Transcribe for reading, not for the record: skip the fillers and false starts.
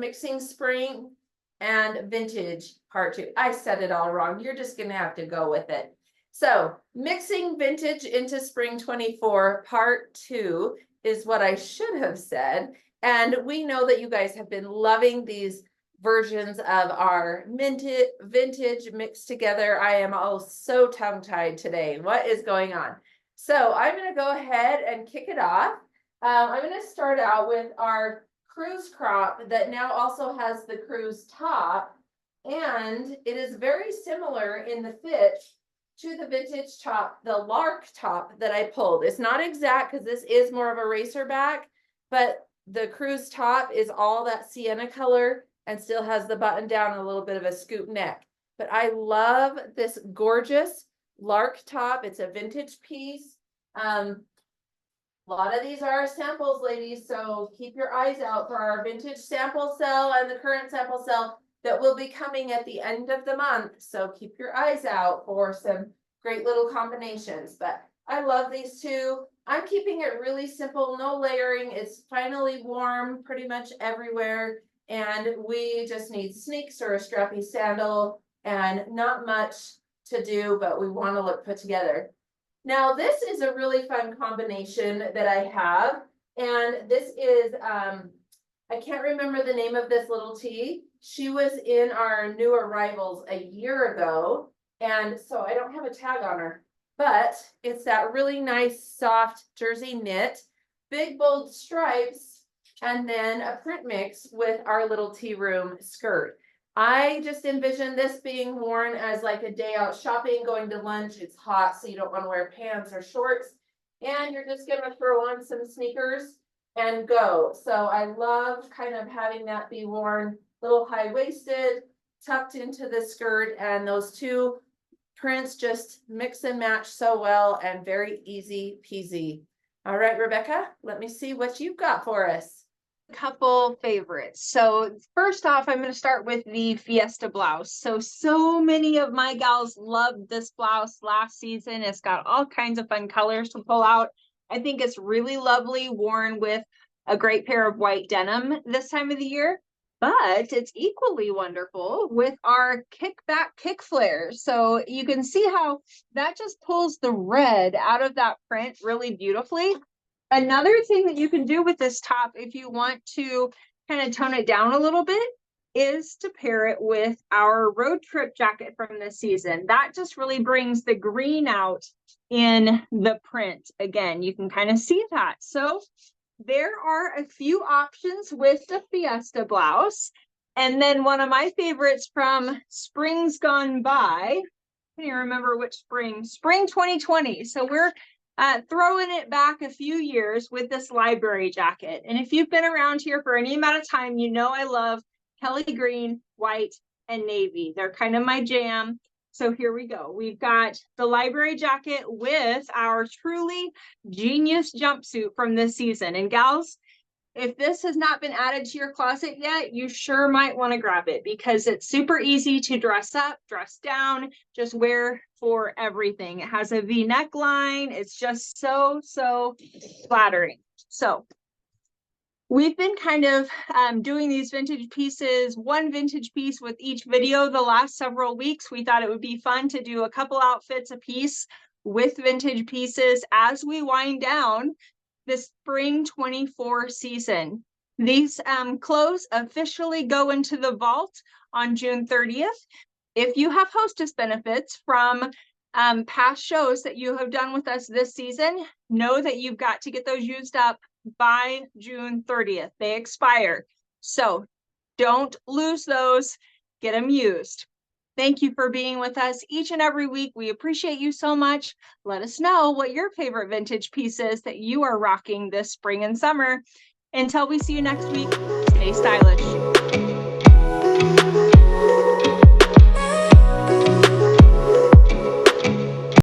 mixing spring and vintage part 2. I said it all wrong. You're just gonna have to go with it. So mixing vintage into spring 24 part 2 is what I should have said. And we know that you guys have been loving these versions of our vintage mixed together. I am all so tongue-tied today. What is going on? So I'm going to go ahead and kick it off. I'm going to start out with our cruise crop that now also has the cruise top, and it is very similar in the fit to the vintage top, the lark top that I pulled. It's not exact because this is more of a racer back, but the cruise top is all that sienna color and still has the button down and a little bit of a scoop neck. But I love this gorgeous lark top. It's a vintage piece. A lot of these are samples, ladies, so keep your eyes out for our vintage sample sale and the current sample sale that will be coming at the end of the month. So keep your eyes out for some great little combinations. But I love these two. I'm keeping it really simple, no layering. It's finally warm pretty much everywhere. And we just need sneaks or a strappy sandal and not much to do, but we want to look put together. Now, this is a really fun combination that I have. And this is, I can't remember the name of this little tee. She was in our new arrivals a year ago. And so I don't have a tag on her, but it's that really nice, soft jersey knit, big, bold stripes, and then a print mix with our little tea room skirt. I just envision this being worn as like a day out shopping, going to lunch. It's hot, so you don't want to wear pants or shorts. And you're just going to throw on some sneakers and go. So I love kind of having that be worn, little high-waisted, tucked into the skirt. And those two prints just mix and match so well and very easy peasy. All right, Rebecca, let me see what you've got for us. Couple favorites. So first off, I'm going to start with the Fiesta blouse. So many of my gals loved this blouse last season. It's got all kinds of fun colors to pull out. I think it's really lovely worn with a great pair of white denim this time of the year, but it's equally wonderful with our kickback kick flares. So you can see how that just pulls the red out of that print really beautifully. Another thing that you can do with this top, if you want to kind of tone it down a little bit, is to pair it with our road trip jacket from this season. That just really brings the green out in the print. Again, you can kind of see that. So there are a few options with the Fiesta blouse. And then one of my favorites from springs gone by, I can't even remember which spring 2020. So we're throwing it back a few years with this library jacket. And if you've been around here for any amount of time, you know I love Kelly green, white, and navy. They're kind of my jam. So here we go. We've got the library jacket with our truly genius jumpsuit from this season. And gals, if this has not been added to your closet yet, you sure might want to grab it because it's super easy to dress up, dress down, just wear for everything. It has a V neckline. It's just so flattering. So we've been kind of doing these vintage pieces, one vintage piece with each video the last several weeks. We thought it would be fun to do a couple outfits a piece with vintage pieces as we wind down the spring 24 season. These clothes officially go into the vault on June 30th. If you have hostess benefits from past shows that you have done with us this season, know that you've got to get those used up by June 30th. They expire. So don't lose those. Get them used. Thank you for being with us each and every week. We appreciate you so much. Let us know what your favorite vintage piece is that you are rocking this spring and summer. Until we see you next week, stay stylish.